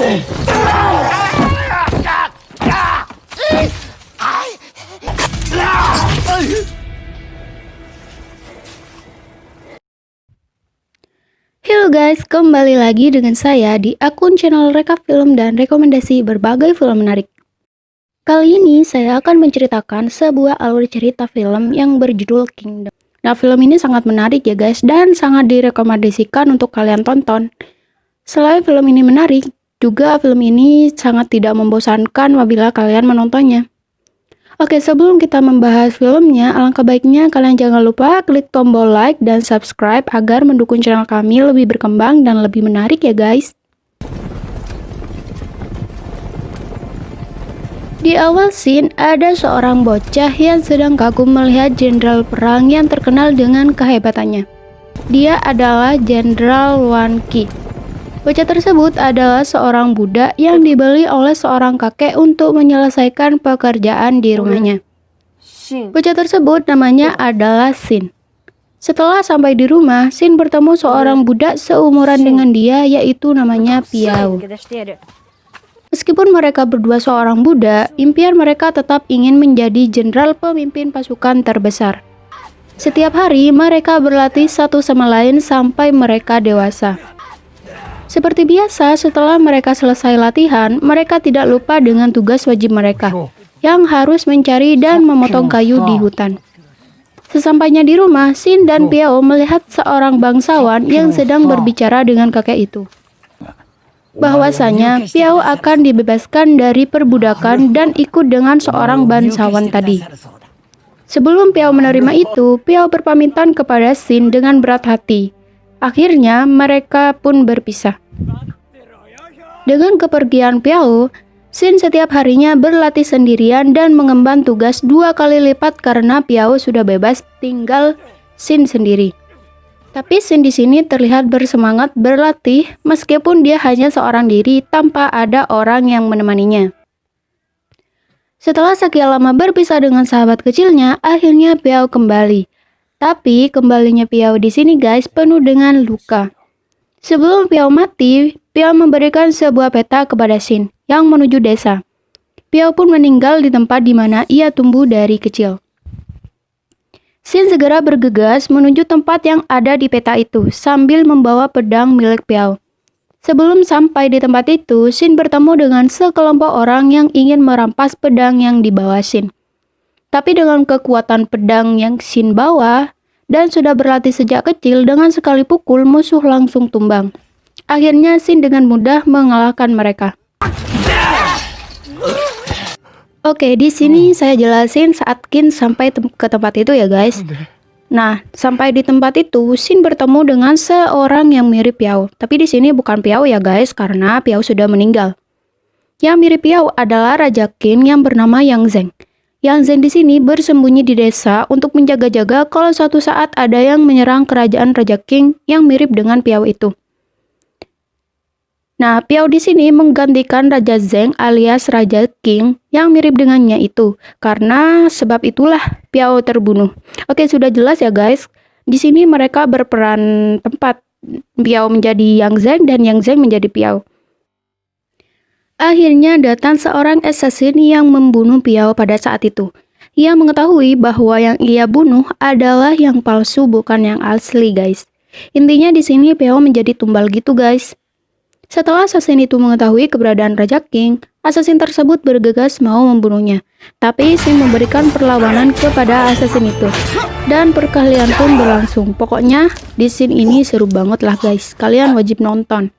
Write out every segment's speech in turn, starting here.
Halo guys, kembali lagi dengan saya di akun channel Rekap Film dan rekomendasi berbagai film menarik. Kali ini saya akan menceritakan sebuah alur cerita film yang berjudul Kingdom. Nah, film ini sangat menarik ya guys, dan sangat direkomendasikan untuk kalian tonton. Selain film ini menarik, juga film ini sangat tidak membosankan apabila kalian menontonnya. Oke, sebelum kita membahas filmnya, alangkah baiknya kalian jangan lupa klik tombol like dan subscribe agar mendukung channel kami lebih berkembang dan lebih menarik ya guys. Di awal scene, ada seorang bocah yang sedang kagum melihat jenderal perang yang terkenal dengan kehebatannya. Dia adalah Jenderal Wan Qi. Bocah tersebut adalah seorang budak yang dibeli oleh seorang kakek untuk menyelesaikan pekerjaan di rumahnya. Bocah tersebut namanya adalah Xin. Setelah sampai di rumah, Xin bertemu seorang budak seumuran dengan dia, yaitu namanya Piao. Meskipun mereka berdua seorang budak, impian mereka tetap ingin menjadi jenderal pemimpin pasukan terbesar. Setiap hari mereka berlatih satu sama lain sampai mereka dewasa. Seperti biasa, setelah mereka selesai latihan, mereka tidak lupa dengan tugas wajib mereka, yang harus mencari dan memotong kayu di hutan. Sesampainya di rumah, Xin dan Piao melihat seorang bangsawan yang sedang berbicara dengan kakek itu. Bahwasanya, Piao akan dibebaskan dari perbudakan dan ikut dengan seorang bangsawan tadi. Sebelum Piao menerima itu, Piao berpamitan kepada Xin dengan berat hati. Akhirnya, mereka pun berpisah. Dengan kepergian Piao, Xin setiap harinya berlatih sendirian dan mengemban tugas 2 kali lipat karena Piao sudah bebas, tinggal Xin sendiri. Tapi Xin di sini terlihat bersemangat berlatih meskipun dia hanya seorang diri tanpa ada orang yang menemaninya. Setelah sekian lama berpisah dengan sahabat kecilnya, akhirnya Piao kembali. Tapi kembalinya Piao di sini guys penuh dengan luka. Sebelum Piao mati, Piao memberikan sebuah peta kepada Xin yang menuju desa. Piao pun meninggal di tempat di mana ia tumbuh dari kecil. Xin segera bergegas menuju tempat yang ada di peta itu sambil membawa pedang milik Piao. Sebelum sampai di tempat itu, Xin bertemu dengan sekelompok orang yang ingin merampas pedang yang dibawa Xin. Tapi dengan kekuatan pedang yang Xin bawa dan sudah berlatih sejak kecil, dengan sekali pukul musuh langsung tumbang. Akhirnya Xin dengan mudah mengalahkan mereka. Oke, di sini saya jelasin saat Xin sampai ke tempat itu ya guys. Nah, sampai di tempat itu, Xin bertemu dengan seorang yang mirip Piao. Tapi di sini bukan Piao ya guys, karena Piao sudah meninggal. Yang mirip Piao adalah Raja Qing yang bernama Yang Zeng. Yang Zeng di sini bersembunyi di desa untuk menjaga-jaga kalau suatu saat ada yang menyerang kerajaan Raja Qing yang mirip dengan Piao itu. Nah, Piao di sini menggantikan Raja Zeng alias Raja Qing yang mirip dengannya itu. Karena sebab itulah Piao terbunuh. Oke, sudah jelas ya guys. Di sini mereka berperan tempat. Piao menjadi Yang Zeng dan Yang Zeng menjadi Piao. Akhirnya datang seorang assassin yang membunuh Piao pada saat itu. Ia mengetahui bahwa yang ia bunuh adalah yang palsu bukan yang asli guys. Intinya di sini Piao menjadi tumbal gitu guys. Setelah assassin itu mengetahui keberadaan Raja Qing, assassin tersebut bergegas mau membunuhnya. Tapi Xin memberikan perlawanan kepada assassin itu. Dan perkelahian pun berlangsung. Pokoknya di scene ini seru banget lah guys. Kalian wajib nonton.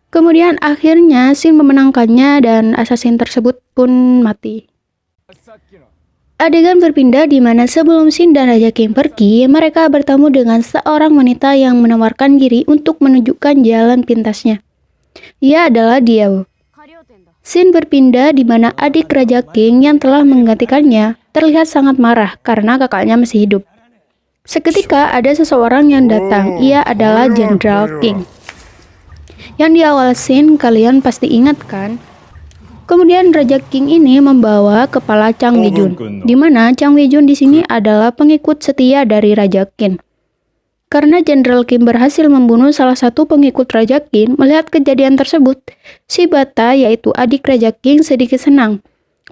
Kemudian akhirnya Xin memenangkannya dan assassin tersebut pun mati. Adegan berpindah di mana sebelum Xin dan Raja Qing pergi, mereka bertemu dengan seorang wanita yang menawarkan diri untuk menunjukkan jalan pintasnya. Ia adalah Diao. Xin berpindah di mana adik Raja Qing yang telah menggantikannya terlihat sangat marah karena kakaknya masih hidup. Seketika ada seseorang yang datang, ia adalah Jenderal Qing. Yang di awal scene kalian pasti ingat kan? Kemudian Raja Qing ini membawa kepala Chang Weijun, di mana Chang Weijun di sini adalah pengikut setia dari Raja Qing. Karena Jenderal Qin berhasil membunuh salah satu pengikut Raja Qin, melihat kejadian tersebut, Shibata yaitu adik Raja Qin sedikit senang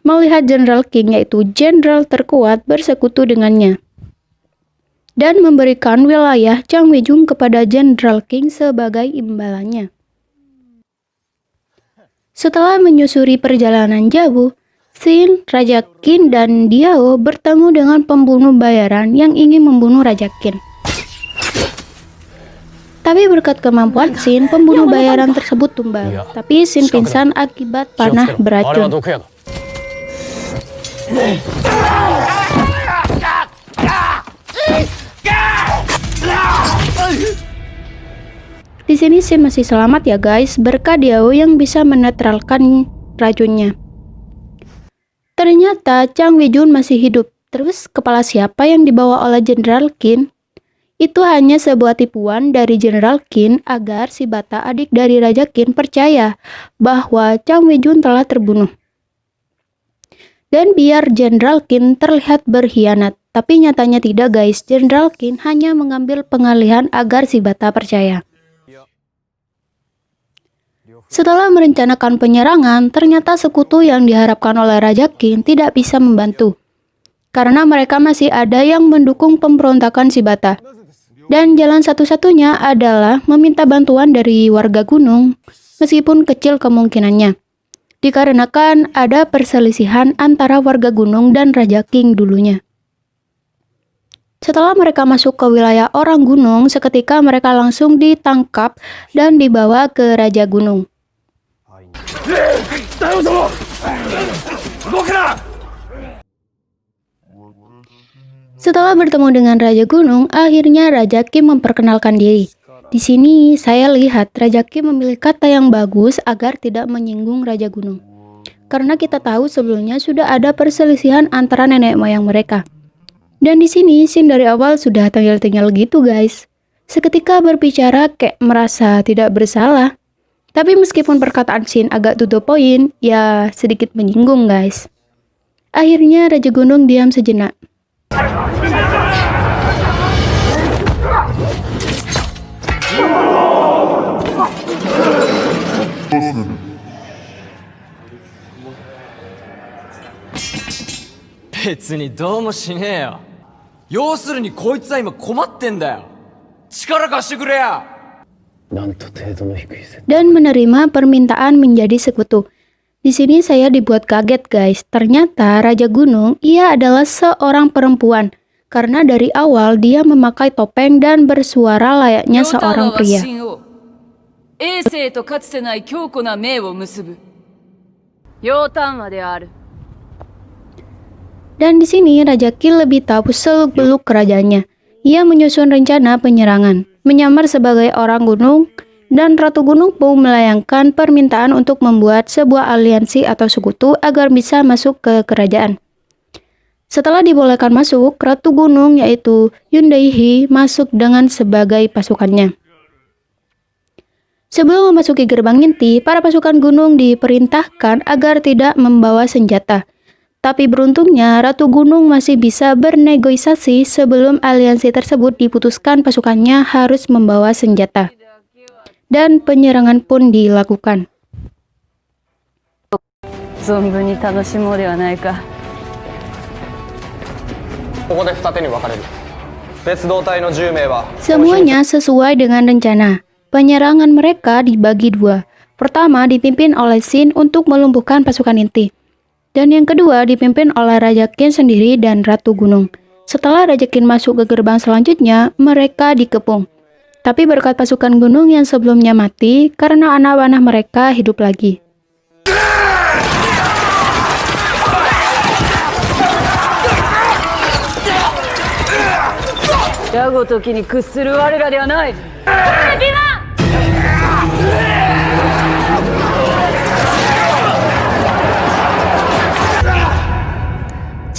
melihat Jenderal Qin yaitu jenderal terkuat bersekutu dengannya dan memberikan wilayah Chang Weijun kepada Jenderal Qin sebagai imbalannya. Setelah menyusuri perjalanan jauh, Xin, Raja Qin, dan Diao bertemu dengan pembunuh bayaran yang ingin membunuh Raja Qin. Tapi berkat kemampuan Xin, pembunuh bayaran tersebut tumbal. Tapi Xin pingsan akibat panah beracun. Di sini Xin masih selamat ya guys, berkat Diao yang bisa menetralkan racunnya. Ternyata Chang Weijun masih hidup. Terus kepala siapa yang dibawa oleh Jenderal Qin? Itu hanya sebuah tipuan dari Jenderal Qin agar Shibata adik dari Raja Qin percaya bahwa Chang Weijun telah terbunuh. Dan biar Jenderal Qin terlihat berkhianat, tapi nyatanya tidak guys, Jenderal Qin hanya mengambil pengalihan agar Shibata percaya. Setelah merencanakan penyerangan, ternyata sekutu yang diharapkan oleh Raja Qin tidak bisa membantu. Karena mereka masih ada yang mendukung pemberontakan Shibata. Dan jalan satu-satunya adalah meminta bantuan dari warga gunung, meskipun kecil kemungkinannya. Dikarenakan ada perselisihan antara warga gunung dan Raja Qin dulunya. Setelah mereka masuk ke wilayah orang gunung, seketika mereka langsung ditangkap dan dibawa ke Raja Gunung. Setelah bertemu dengan Raja Gunung, akhirnya Raja Qin memperkenalkan diri. Di sini saya lihat Raja Qin memilih kata yang bagus agar tidak menyinggung Raja Gunung. Karena kita tahu sebelumnya sudah ada perselisihan antara nenek moyang mereka. Dan di sini Xin dari awal sudah tinggal-tinggal gitu guys. Seketika berbicara kayak merasa tidak bersalah. Tapi meskipun perkataan Xin agak to the point, ya sedikit menyinggung guys. Akhirnya Raja Gunung diam sejenak. 別にどうもしねえよ。要するにこいつは今困ってんだよ。力貸してくれや。 Dan menerima permintaan menjadi sekutu. Di sini saya dibuat kaget guys. Ternyata Raja Gunung ia adalah seorang perempuan. Karena dari awal dia memakai topeng dan bersuara layaknya seorang pria. Dan di sini Raja Qin lebih tahu seluk-beluk kerajaannya. Ia menyusun rencana penyerangan, menyamar sebagai orang gunung, dan Ratu Gunung pun melayangkan permintaan untuk membuat sebuah aliansi atau sekutu agar bisa masuk ke kerajaan. Setelah dibolehkan masuk, Ratu Gunung yaitu Yundaihi masuk dengan sebagai pasukannya. Sebelum memasuki gerbang inti, para pasukan gunung diperintahkan agar tidak membawa senjata. Tapi beruntungnya Ratu Gunung masih bisa bernegosiasi sebelum aliansi tersebut diputuskan pasukannya harus membawa senjata. Dan penyerangan pun dilakukan. Semuanya sesuai dengan rencana. Penyerangan mereka dibagi dua. Pertama dipimpin oleh Xin untuk melumpuhkan pasukan inti. Dan yang kedua dipimpin oleh Raja Qin sendiri dan Ratu Gunung. Setelah Raja Qin masuk ke gerbang selanjutnya, mereka dikepung. Tapi berkat pasukan gunung yang sebelumnya mati, karena anak panah mereka hidup lagi.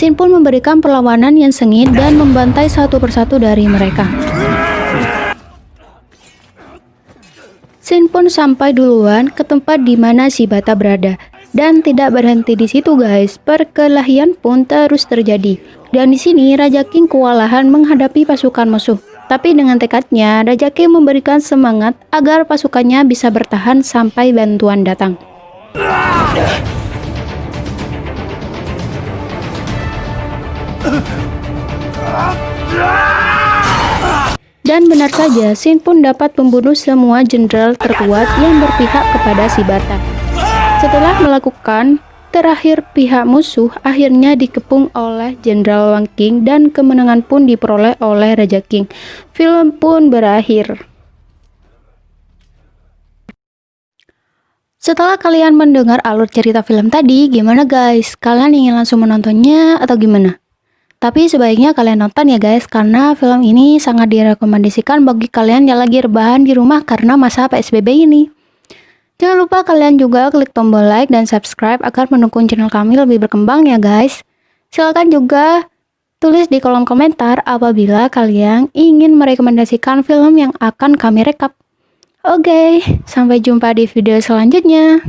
Xin pun memberikan perlawanan yang sengit dan membantai satu persatu dari mereka. Xin pun sampai duluan ke tempat di mana Shibata berada. Dan tidak berhenti di situ guys, perkelahian pun terus terjadi. Dan di sini Raja Qin kewalahan menghadapi pasukan musuh. Tapi dengan tekadnya, Raja King memberikan semangat agar pasukannya bisa bertahan sampai bantuan datang. Dan benar saja, Shin pun dapat membunuh semua jenderal terkuat yang berpihak kepada si Bata. Setelah melakukan terakhir, pihak musuh akhirnya dikepung oleh Jenderal Wang King dan kemenangan pun diperoleh oleh Raja King. Film pun berakhir. Setelah kalian mendengar alur cerita film tadi, gimana guys? Kalian ingin langsung menontonnya atau gimana? Tapi sebaiknya kalian nonton ya guys, karena film ini sangat direkomendasikan bagi kalian yang lagi rebahan di rumah karena masa PSBB ini. Jangan lupa kalian juga klik tombol like dan subscribe agar mendukung channel kami lebih berkembang ya guys. Silahkan juga tulis di kolom komentar apabila kalian ingin merekomendasikan film yang akan kami rekap. Oke, sampai jumpa di video selanjutnya.